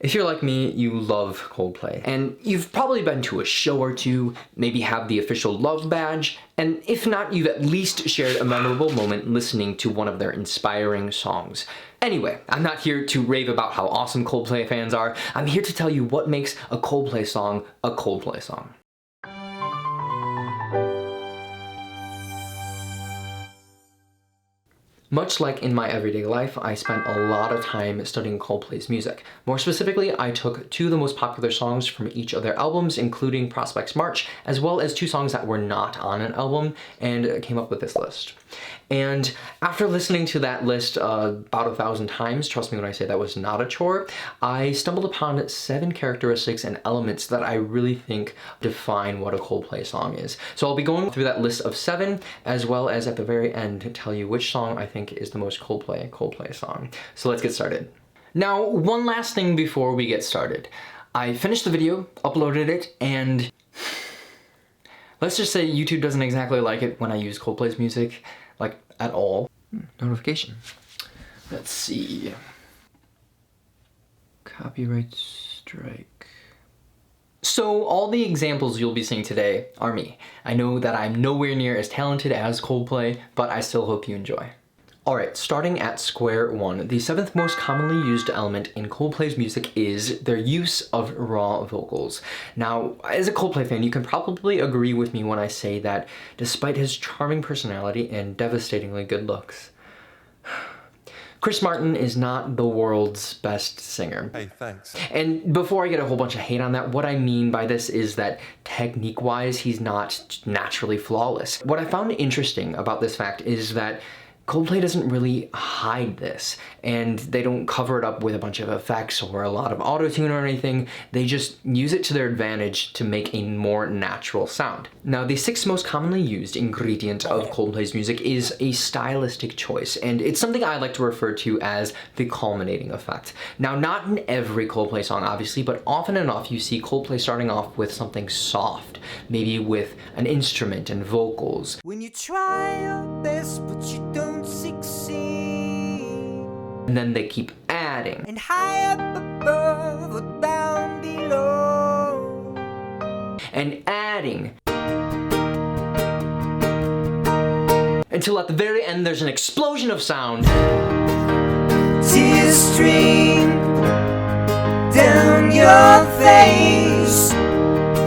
If you're like me, you love Coldplay, and you've probably been to a show or two, maybe have the official love badge, and if not, you've at least shared a memorable moment listening to one of their inspiring songs. Anyway, I'm not here to rave about how awesome Coldplay fans are. I'm here to tell you what makes a Coldplay song a Coldplay song. Much like in my everyday life, I spent a lot of time studying Coldplay's music. More specifically, I took two of the most popular songs from each of their albums, including Prospects March, as well as two songs that were not on an album, and came up with this list. And after listening to that list about 1,000 times, trust me when I say that was not a chore, I stumbled upon 7 characteristics and elements that I really think define what a Coldplay song is. So I'll be going through that list of 7, as well as at the very end tell you which song I think is the most Coldplay song. So let's get started. Now, one last thing before we get started. I finished the video, uploaded it, and let's just say YouTube doesn't exactly like it when I use Coldplay's music, like at all. Notification. Let's see. Copyright strike. So all the examples you'll be seeing today are me. I know that I'm nowhere near as talented as Coldplay, but I still hope you enjoy. Alright, starting at square one, the 7th most commonly used element in Coldplay's music is their use of raw vocals. Now, as a Coldplay fan, you can probably agree with me when I say that despite his charming personality and devastatingly good looks, Chris Martin is not the world's best singer. Hey, thanks. And before I get a whole bunch of hate on that, what I mean by this is that technique-wise, he's not naturally flawless. What I found interesting about this fact is that Coldplay doesn't really hide this, and they don't cover it up with a bunch of effects or a lot of auto-tune or anything. They just use it to their advantage to make a more natural sound. Now, the 6th most commonly used ingredient of Coldplay's music is a stylistic choice, and it's something I like to refer to as the culminating effect. Now, not in every Coldplay song, obviously, but often enough you see Coldplay starting off with something soft, maybe with an instrument and vocals. When you try your best, but you don't succeed. And then they keep adding. And high up above or down below. And adding. Until at the very end there's an explosion of sound. Tears stream down your face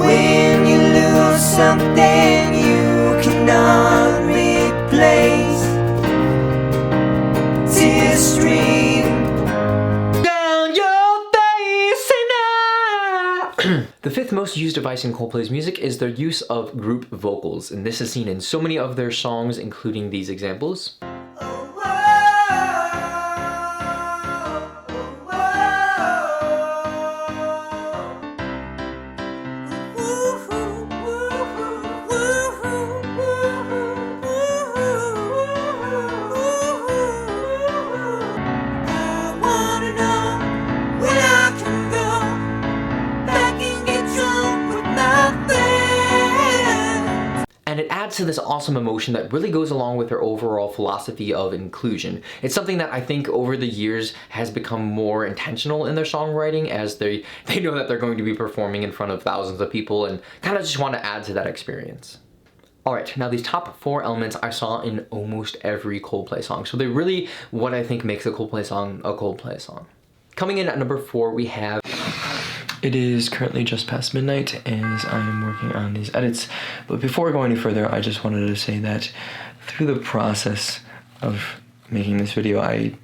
when you lose something you cannot replace. Tears stream down your face and The 5th most used device in Coldplay's music is their use of group vocals, and this is seen in so many of their songs, including these examples. And it adds to this awesome emotion that really goes along with their overall philosophy of inclusion. It's something that I think over the years has become more intentional in their songwriting, as they know that they're going to be performing in front of thousands of people and kind of just want to add to that experience. Alright, now these top 4 elements I saw in almost every Coldplay song, so they're really what I think makes a Coldplay song a Coldplay song. Coming in at number 4, we have... It is currently just past midnight as I am working on these edits, but before I go any further, I just wanted to say that through the process of making this video, I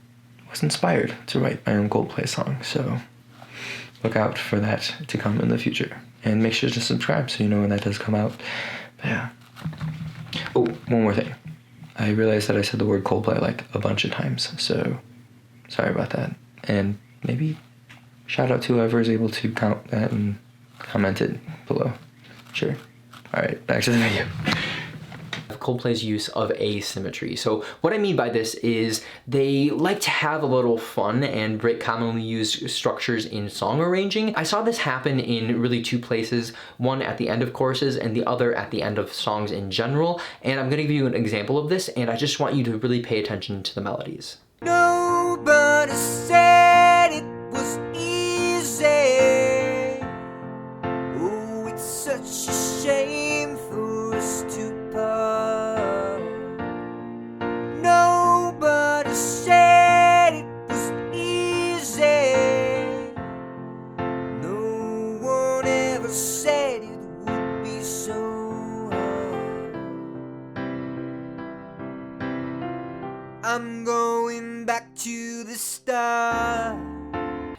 was inspired to write my own Coldplay song, so look out for that to come in the future. And make sure to subscribe so you know when that does come out. But yeah. Oh, one more thing. I realized that I said the word Coldplay like a bunch of times, so sorry about that. And maybe shout out to whoever is able to count that and comment it below. Sure. Alright, back to the video. Coldplay's use of asymmetry. So what I mean by this is they like to have a little fun and break commonly used structures in song arranging. I saw this happen in really 2 places, one at the end of choruses and the other at the end of songs in general, and I'm going to give you an example of this, and I just want you to really pay attention to the melodies. nobody said it was easy.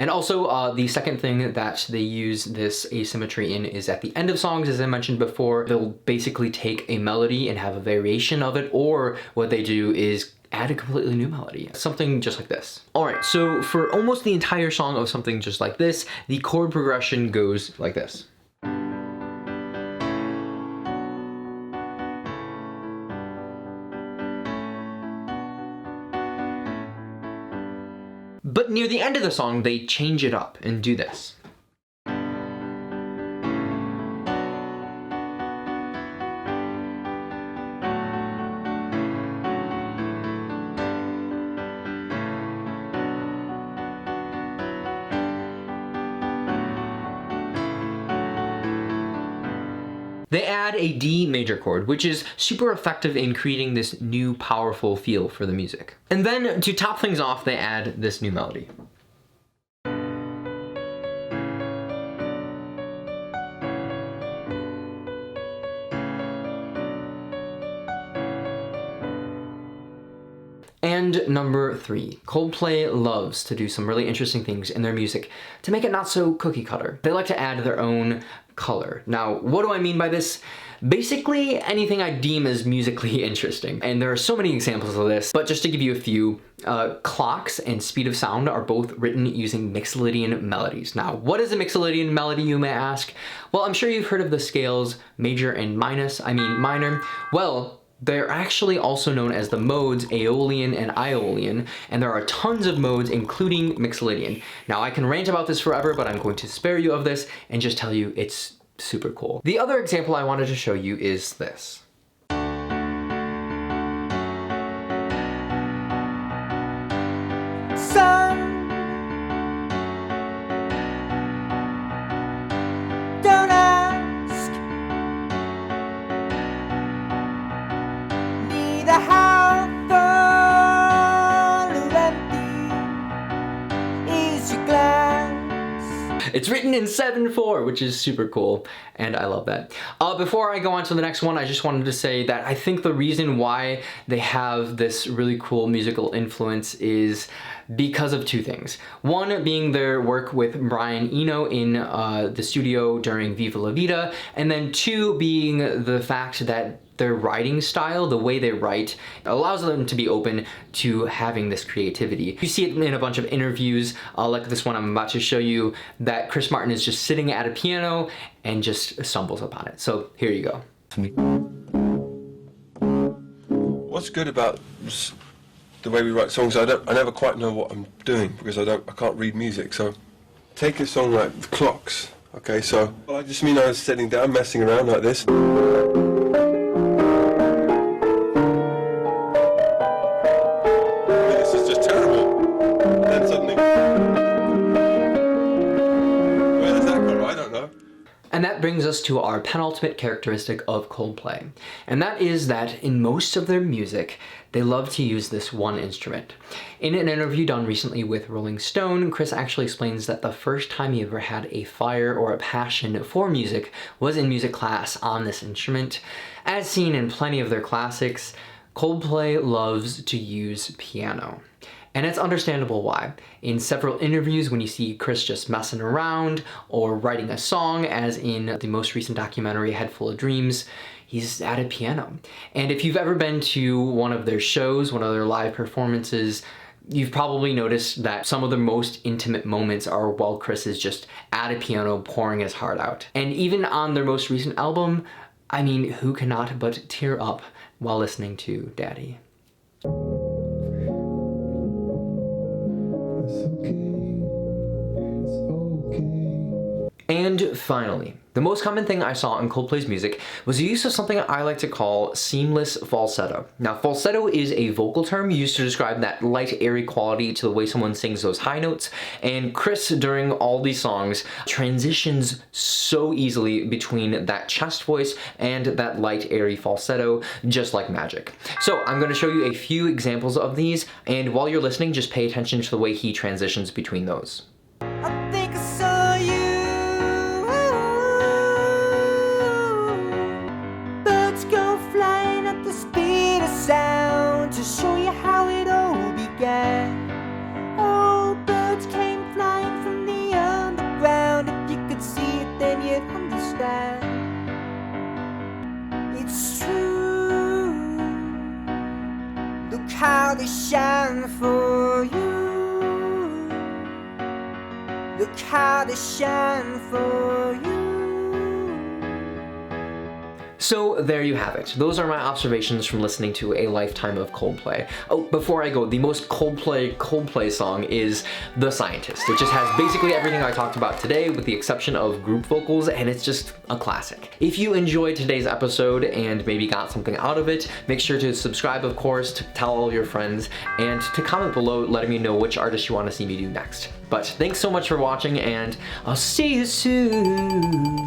And also the second thing that they use this asymmetry in is at the end of songs, as I mentioned before. They'll basically take a melody and have a variation of it, or what they do is add a completely new melody, something just like this. All right, so for almost the entire song of Something Just Like This, the chord progression goes like this. But near the end of the song, they change it up and do this. They add a D major chord, which is super effective in creating this new powerful feel for the music. And then to top things off, they add this new melody. And number 3, Coldplay loves to do some really interesting things in their music to make it not so cookie cutter. They like to add their own color. Now, what do I mean by this? Basically, anything I deem as musically interesting. And there are so many examples of this, but just to give you a few, clocks and speed of sound are both written using Mixolydian melodies. Now, what is a Mixolydian melody, you may ask? Well, I'm sure you've heard of the scales major and minor. Well, they're actually also known as the modes Aeolian and Iolian, and there are tons of modes, including Mixolydian. Now, I can rant about this forever, but I'm going to spare you of this and just tell you it's super cool. The other example I wanted to show you is this. Some don't ask neither how full or empty is your glass. It's written in 7/4, which is super cool, and I love that. Before I go on to the next one, I just wanted to say that I think the reason why they have this really cool musical influence is because of two things. One being their work with Brian Eno in the studio during Viva La Vida, and then two being the fact that their writing style, the way they write, allows them to be open to having this creativity. You see it in a bunch of interviews, like this one I'm about to show you, that Chris Martin is just sitting at a piano and just stumbles upon it. So here you go. What's good about the way we write songs, I never quite know what I'm doing because I can't read music. So take a song like The Clocks, okay, so I just mean I was sitting down messing around like this. This is just terrible. And then suddenly, where does that come from? I don't know. And that brings us to our penultimate characteristic of Coldplay. And that is that in most of their music, they love to use this one instrument. In an interview done recently with Rolling Stone, Chris actually explains that the first time he ever had a fire or a passion for music was in music class on this instrument. As seen in plenty of their classics, Coldplay loves to use piano. And it's understandable why. In several interviews, when you see Chris just messing around or writing a song, as in the most recent documentary, Head Full of Dreams, he's at a piano. And if you've ever been to one of their shows, one of their live performances, you've probably noticed that some of the most intimate moments are while Chris is just at a piano pouring his heart out. And even on their most recent album, I mean, who cannot but tear up while listening to Daddy? And finally, the most common thing I saw in Coldplay's music was the use of something I like to call seamless falsetto. Now, falsetto is a vocal term used to describe that light, airy quality to the way someone sings those high notes, and Chris, during all these songs, transitions so easily between that chest voice and that light, airy falsetto, just like magic. So I'm going to show you a few examples of these, and while you're listening, just pay attention to the way he transitions between those. I think I saw you. Birds go flying at the speed of sound to show you how it all began. Oh, birds came flying from how they shine for you. Look how they shine for you. So there you have it. Those are my observations from listening to a lifetime of Coldplay. Oh, before I go, the most Coldplay song is The Scientist. It just has basically everything I talked about today with the exception of group vocals, and it's just a classic. If you enjoyed today's episode and maybe got something out of it, make sure to subscribe, of course, to tell all your friends, and to comment below letting me know which artist you want to see me do next. But thanks so much for watching, and I'll see you soon.